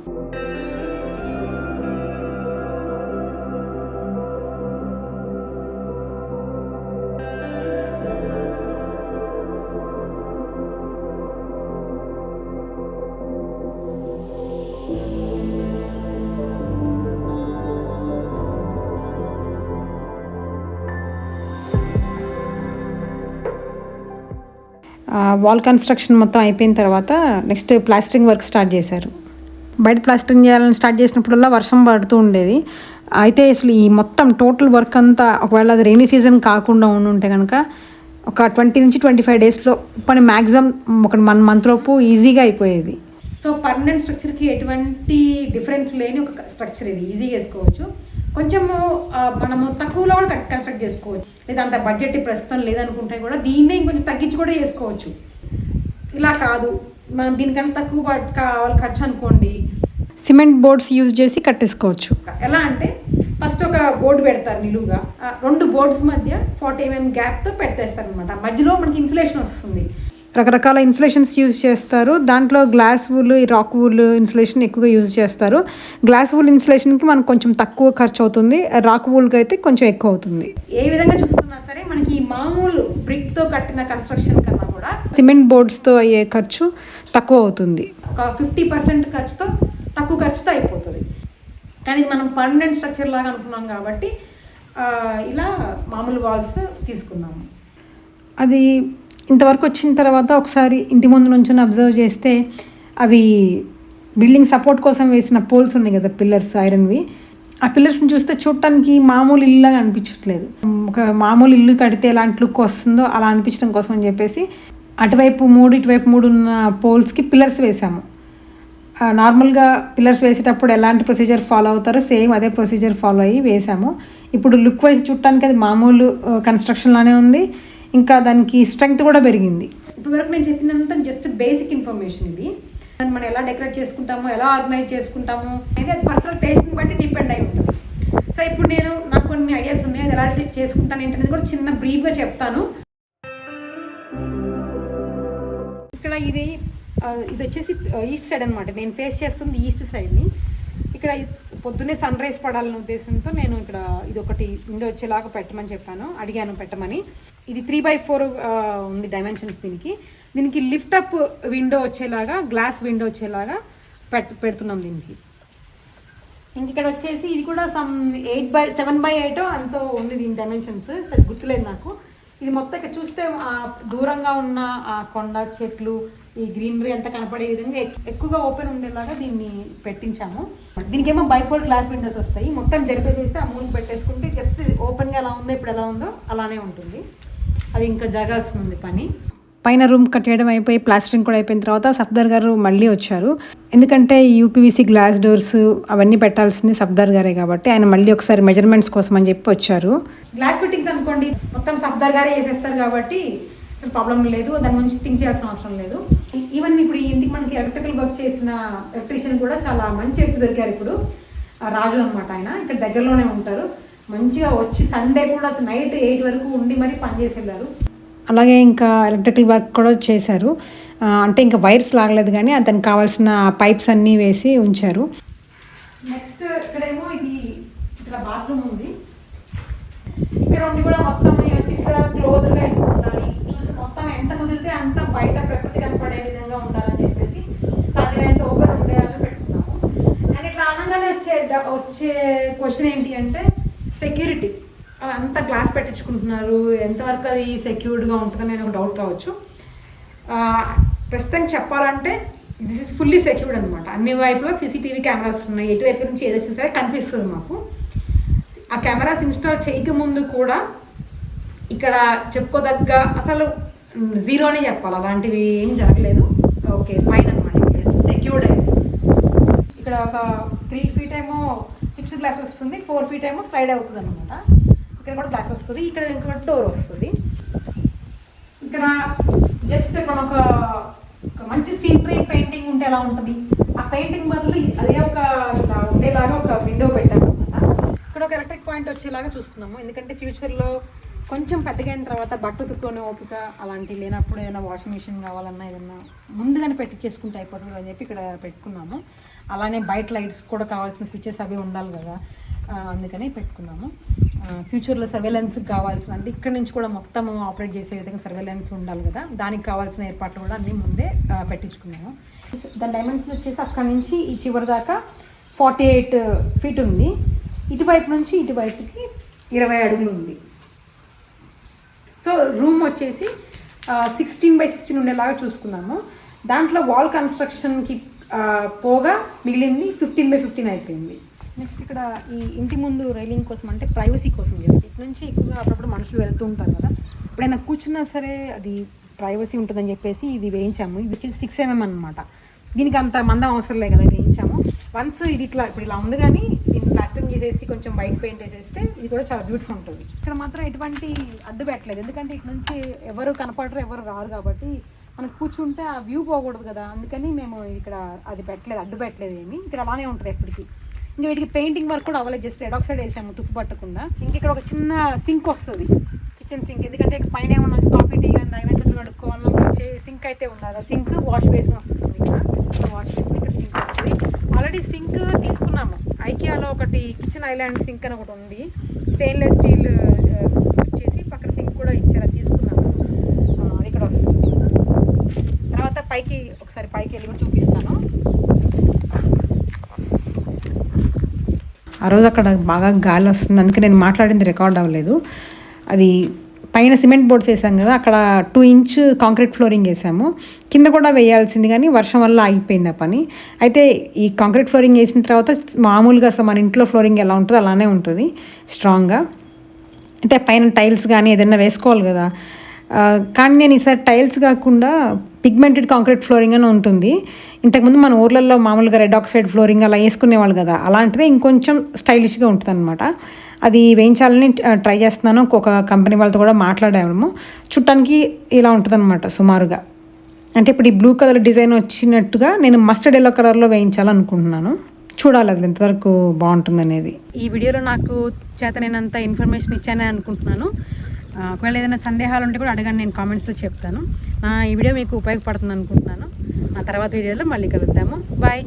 C: వాల్ కన్స్ట్రక్షన్ మొత్తం అయిపోయిన తర్వాత నెక్స్ట్ ప్లాస్టరింగ్ వర్క్ స్టార్ట్ చేశారు. బయట ప్లాస్టరింగ్ చేయాలని స్టార్ట్ చేసినప్పుడల్లా వర్షం పడుతూ ఉండేది. అయితే అసలు ఈ మొత్తం టోటల్ వర్క్ అంతా ఒకవేళ అది రైనీ సీజన్ కాకుండా ఉంటే కనుక ఒక 20 నుంచి 25 డేస్లో పని మ్యాక్సిమం ఒక 1 మంత్ లోపు ఈజీగా అయిపోయేది.
A: సో పర్మనెంట్ స్ట్రక్చర్కి ఎటువంటి డిఫరెన్స్ లేని ఒక స్ట్రక్చర్ ఇది, ఈజీగా వేసుకోవచ్చు. కొంచెము మనము తక్కువలో కూడా కన్స్ట్రక్ట్ చేసుకోవచ్చు, లేదా అంత బడ్జెట్ ప్రస్తుతం లేదనుకుంటే కూడా దీన్నే ఇంకొంచెం తగ్గించి కూడా చేసుకోవచ్చు. ఇలా కాదు, మనం దీనికన్నా తక్కువ కావాలి ఖర్చు అనుకోండి,
C: సిమెంట్ బోర్డ్స్ యూజ్ చేసి కట్టేసుకోవచ్చు.
A: ఎలా అంటే ఫస్ట్ ఒక బోర్డు పెడతారు నిలువుగా, 2 బోర్డ్స్ మధ్య 40 mm గ్యాప్తో పెట్టేస్తారు అనమాట. మధ్యలో మనకి ఇన్సులేషన్ వస్తుంది.
C: రకరకాల ఇన్సులేషన్స్ యూజ్ చేస్తారు. దాంట్లో glass wool, rock wool insulation ఎక్కువగా యూజ్ చేస్తారు. గ్లాస్ వూల్ ఇన్సులేషన్కి మనకు కొంచెం తక్కువ ఖర్చు అవుతుంది, రాక్ వూల్కి అయితే కొంచెం ఎక్కువ అవుతుంది.
A: ఏ విధంగా చూసుకున్నా సరే మనకి మామూలు బ్రిక్తో కట్టిన కన్స్ట్రక్షన్ కన్నా కూడా
C: సిమెంట్ బోర్డ్స్తో అయ్యే ఖర్చు తక్కువ అవుతుంది.
A: ఒక 50% ఖర్చుతో, తక్కువ ఖర్చుతో అయిపోతుంది. కానీ మనం పర్మనెంట్ స్ట్రక్చర్ లాగా అనుకున్నాం కాబట్టి ఇలా మామూలు వాల్స్ తీసుకున్నాము.
C: అది ఇంతవరకు వచ్చిన తర్వాత ఒకసారి ఇంటి ముందు నుంచి అబ్జర్వ్ చేస్తే అవి బిల్డింగ్ సపోర్ట్ కోసం వేసిన పోల్స్ ఉన్నాయి కదా, పిల్లర్స్, ఐరన్వి. ఆ పిల్లర్స్ని చూస్తే చూడటానికి మామూలు ఇల్లులాగా అనిపించట్లేదు. ఒక మామూలు ఇల్లు కడితే ఎలాంటి లుక్ వస్తుందో అలా అనిపించడం కోసం అని చెప్పేసి అటువైపు 3, ఇటువైపు 3 ఉన్న పోల్స్కి పిల్లర్స్ వేసాము. నార్మల్గా పిల్లర్స్ వేసేటప్పుడు ఎలాంటి ప్రొసీజర్ ఫాలో అవుతారో సేమ్ అదే ప్రొసీజర్ ఫాలో అయ్యి వేసాము. ఇప్పుడు లుక్ వైజ్ చూడటానికి అది మామూలు కన్స్ట్రక్షన్ లానే ఉంది, ఇంకా దానికి స్ట్రెంగ్త్ కూడా పెరిగింది.
A: ఇప్పటివరకు నేను చెప్పినంత జస్ట్ బేసిక్ ఇన్ఫర్మేషన్ ఇది. మనం ఎలా డెకరేట్ చేసుకుంటాము, ఎలా ఆర్గనైజ్ చేసుకుంటాము అనేది అది పర్సనల్ టేస్ట్ని బట్టి డిపెండ్ అయి ఉంటుంది. సో ఇప్పుడు నాకు కొన్ని ఐడియాస్ ఉన్నాయి, అది ఎలా చేసుకుంటాను ఏంటనేది కూడా చిన్న బ్రీఫ్గా చెప్తాను. ఇక్కడ ఇది వచ్చేసి ఈస్ట్ సైడ్ అనమాట. నేను ఫేస్ చేస్తుంది ఈస్ట్ సైడ్ని. ఇక్కడ పొద్దున్నే సన్ రైజ్ పడాలనే ఉద్దేశంతో నేను ఇక్కడ ఇది ఒకటి విండో వచ్చేలాగా పెట్టమని చెప్పాను, అడిగాను పెట్టమని. ఇది 3x4 ఉంది డైమెన్షన్స్ దీనికి లిఫ్ట్ అప్ విండో వచ్చేలాగా, గ్లాస్ విండో వచ్చేలాగా పెడుతున్నాం దీనికి. ఇంక ఇక్కడ వచ్చేసి ఇది కూడా సమ్ 7x8 అంతో ఉంది దీని డైమెన్షన్స్, సరే గుర్తులేదు నాకు. ఇది మొత్తం ఇక్కడ చూస్తే దూరంగా ఉన్న ఆ కొండ చెట్లు ఈ గ్రీనరీ అంతా కనపడే విధంగా ఎక్కువగా ఓపెన్ ఉండేలాగా దీన్ని పెట్టించాము. దీనికేమో బైఫోల్డ్ గ్లాస్ విండోస్ వస్తాయి. మొత్తం జరిపేసేసి ఆ మూలకి పెట్టేసుకుంటే జస్ట్ ఓపెన్గా ఎలా ఉందో ఇప్పుడు ఎలా ఉందో అలానే ఉంటుంది. అది ఇంకా జరగాల్సింది పని.
C: పైన రూమ్ కట్టేయడం అయిపోయి ప్లాస్టరింగ్ కూడా అయిపోయిన తర్వాత సఫ్దర్ గారు మళ్ళీ వచ్చారు. ఎందుకంటే యూపీవీసీ గ్లాస్ డోర్స్ అవన్నీ పెట్టాల్సింది సఫ్దర్ గారే కాబట్టి ఆయన మళ్ళీ ఒకసారి మెజర్మెంట్స్ కోసం అని చెప్పి వచ్చారు.
A: గ్లాస్ ఫిట్టింగ్స్ అనుకోండి మొత్తం సఫ్దర్ గారే చేసేస్తారు కాబట్టి అసలు ప్రాబ్లం లేదు, దాని గురించి థింక్ చేయాల్సిన అవసరం లేదు. ఈవెన్ ఇప్పుడు ఈ ఇంటికి మనకి ఎలక్ట్రికల్ వర్క్ చేసిన ఎలక్ట్రీషియన్ కూడా చాలా మంచి వ్యక్తి దొరికారు ఇప్పుడు, రాజు అనమాట. ఆయన ఇక్కడ దగ్గరలోనే ఉంటారు. మంచిగా వచ్చి సండే కూడా నైట్ 8 వరకు ఉండి మరి పనిచేసి వెళ్ళారు.
C: అలాగే ఇంకా ఎలక్ట్రికల్ వర్క్ కూడా చేశారు. అంటే ఇంకా వైర్స్ లాగలేదు కానీ దానికి కావాల్సిన పైప్స్ అన్నీ వేసి ఉంచారు.
A: నెక్స్ట్ ఇక్కడేమో ఇది ఇక్కడ బాత్రూమ్ ఉంది. ఇక్కడ ఉండి కూడా మొత్తం ఇక్కడ క్లోజ్గా ఎంత ఉండాలి చూసి మొత్తం ఎంత కుదిరితే అంత బయట ప్రకృతి కనపడే విధంగా ఉండాలని చెప్పేసి సాధ్యమైనంత ఓపెన్ ఉండేయాలని పెట్టుకున్నాము. అండ్ ఇట్లా అనగానే వచ్చే క్వశ్చన్ ఏంటి అంటే సెక్యూరిటీ. అంత గ్లాస్ పెట్టించుకుంటున్నారు, ఎంతవరకు అది సెక్యూర్డ్గా ఉంటుందని నేను ఒక డౌట్ రావచ్చు. ప్రస్తుతం చెప్పాలంటే దిస్ ఇస్ ఫుల్లీ సెక్యూర్డ్ అనమాట. అన్ని వైపులో సీసీటీవీ కెమెరాస్ ఉన్నాయి. ఎటువైపు నుంచి ఏదో చూసారో కనిపిస్తుంది మాకు. ఆ కెమెరాస్ ఇన్స్టాల్ చేయకముందు కూడా ఇక్కడ చెప్పుకోదగ్గ అసలు జీరోనే చెప్పాలి, అలాంటివి ఏం జరగలేదు. ఓకే ఫైన్ అనమాట. ప్లేస్ సెక్యూర్డ్ అయింది. ఇక్కడ ఒక 3 feet ఏమో ఫిక్స్డ్ గ్లాస్ వస్తుంది, 4 feet ఏమో స్లైడ్ అవుతుంది అనమాట. ఇక్కడ కూడా గ్లాస్ వస్తుంది, ఇక్కడ ఇంకొక డోర్ వస్తుంది. ఇక్కడ జస్ట్ మనం ఒక మంచి సీనరీ పెయింటింగ్ ఉంటే ఎలా ఉంటుంది, ఆ పెయింటింగ్ బదులు అదే ఒక ఉండేలాగా ఒక విండో పెట్టాము అనమాట. ఇక్కడ ఒక ఎలక్ట్రిక్ పాయింట్ వచ్చేలాగా చూస్తున్నాము. ఎందుకంటే ఫ్యూచర్లో కొంచెం పెద్దగా అయిన తర్వాత బట్టలు ఉతుక్కొని ఓపిక అలాంటివి లేనప్పుడు ఏదైనా వాషింగ్ మిషన్ కావాలన్నా ఏదన్నా ముందుగానే పెట్టించేసుకుంటే అయిపోతుంది అని చెప్పి ఇక్కడ పెట్టుకున్నాము. అలానే బయట లైట్స్ కూడా కావాల్సిన స్విచ్చెస్ అవి ఉండాలి కదా, అందుకని పెట్టుకున్నాము. ఫ్యూచర్లో సర్వేలెన్స్కి కావాల్సిన అంటే ఇక్కడ నుంచి కూడా మొత్తం ఆపరేట్ చేసే విధంగా సర్వేలెన్స్ ఉండాలి కదా, దానికి కావాల్సిన ఏర్పాట్లు కూడా అన్నీ ముందే పెట్టించుకున్నాము. దాని డైమెన్షన్ వచ్చేసి అక్కడ నుంచి ఈ చివరి దాకా 48 feet ఉంది. ఇటువైపు నుంచి ఇటువైపుకి 20 అడుగులు ఉంది. సో రూమ్ వచ్చేసి 16x16 ఉండేలాగా చూసుకున్నాము. దాంట్లో వాల్ కన్స్ట్రక్షన్కి పోగా మిగిలింది 15x15 అయిపోయింది. నెక్స్ట్ ఇక్కడ ఈ ఇంటి ముందు రైలింగ్ కోసం అంటే ప్రైవసీ కోసం చేస్తాం. ఇటు నుంచి ఎక్కువగా అప్పుడప్పుడు మనుషులు వెళ్తూ ఉంటారు కదా, ఎప్పుడైనా కూర్చున్నా సరే అది ప్రైవసీ ఉంటుందని చెప్పేసి ఇది వేయించాము. ఇది వచ్చేసి 6 mm అనమాట. దీనికి అంత మందం అవసరం లేదు కదా, వేయించాము. వన్స్ ఇది ఇట్లా ఇప్పుడు ఇలా ఉంది కానీ దీన్ని ప్లాస్టరింగ్ చేసేసి కొంచెం వైట్ పెయింట్ వేసేస్తే ఇది కూడా చాలా బ్యూటిఫుల్ ఉంటుంది. ఇక్కడ మాత్రం ఎటువంటి అడ్డు పెట్టలేదు, ఎందుకంటే ఇటు నుంచి ఎవరు కనపడరు ఎవరు రారు కాబట్టి మనకు కూర్చుంటే ఆ వ్యూ పోకూడదు కదా, అందుకని మేము ఇక్కడ అది పెట్టలేదు, అడ్డు పెట్టలేదు ఏమి. ఇక్కడ అలానే ఉంటుంది ఎప్పటికీ. ఇంకా వీటికి పెయింటింగ్ వర్క్ కూడా అవ్వలేదు, జస్ట్ ఎడాక్సైడ్ వేసాము తుప్పు పట్టకుండా. ఇంక ఇక్కడ ఒక చిన్న సింక్ వస్తుంది, కిచెన్ సింక్. ఎందుకంటే పైన ఏమన్నా కాఫీ టీ కానీ అయినా చేతులు కడుక్కోవాలని వచ్చే సింక్ అయితే ఉండాలి. సింక్ వాష్ బేసిన్ వస్తుంది, ఇక్కడ వాష్ బేసిన్ ఇక్కడ సింక్ వస్తుంది. ఆల్రెడీ సింక్ తీసుకున్నాము. ఐకియాలో ఒకటి కిచెన్ ఐలాండ్ సింక్ అని ఒకటి ఉంది, స్టెయిన్లెస్ స్టీల్ వచ్చేసి పక్కన సింక్ కూడా ఇచ్చారు, అది తీసుకున్నాము. అది ఇక్కడ వస్తుంది. తర్వాత పైకి ఒకసారి పైకి వెళ్ళి కూడా చూపిస్తాను.
C: ఆ రోజు అక్కడ బాగా గాలి వస్తుంది, అందుకే నేను మాట్లాడింది రికార్డ్ అవ్వలేదు. అది పైన సిమెంట్ బోర్డ్స్ వేసాం కదా, అక్కడ 2 inch కాంక్రీట్ ఫ్లోరింగ్ వేసాము. కింద కూడా వేయాల్సింది కానీ వర్షం వల్ల ఆగిపోయింది ఆ పని. అయితే ఈ కాంక్రీట్ ఫ్లోరింగ్ వేసిన తర్వాత మామూలుగా అసలు మన ఇంట్లో ఫ్లోరింగ్ ఎలా ఉంటుందో అలానే ఉంటుంది స్ట్రాంగ్గా. అంటే పైన టైల్స్ కానీ ఏదైనా వేసుకోవాలి కదా, కానీ నేను ఈసారి టైల్స్ కాకుండా పిగ్మెంటెడ్ కాంక్రీట్ ఫ్లోరింగ్ అని ఉంటుంది. ఇంతకుముందు మన ఊర్లలో మామూలుగా రెడ్ ఆక్సైడ్ ఫ్లోరింగ్ అలా వేసుకునేవాళ్ళు కదా, అలాంటిదే ఇంకొంచెం స్టైలిష్గా ఉంటుంది అనమాట. అది వేయించాలని ట్రై చేస్తున్నాను. ఒక కంపెనీ వాళ్ళతో కూడా మాట్లాడాము. చుట్టానికి ఇలా ఉంటుంది అనమాట సుమారుగా. అంటే ఇప్పుడు ఈ బ్లూ కలర్ డిజైన్ వచ్చినట్టుగా నేను మస్టర్డ్ ఎల్లో కలర్లో వేయించాలనుకుంటున్నాను. చూడాలి అది ఎంతవరకు బాగుంటుంది అనేది.
A: ఈ వీడియోలో నాకు చేతనైనంత ఇన్ఫర్మేషన్ ఇచ్చానే అనుకుంటున్నాను. ఒకవేళ ఏదైనా సందేహాలు ఉంటే కూడా అడగండి, నేను కామెంట్స్లో చెప్తాను. ఈ వీడియో మీకు ఉపయోగపడుతుంది అనుకుంటున్నాను. తర్వాత వీడియోలో మళ్ళీ కలుద్దాము. బాయ్.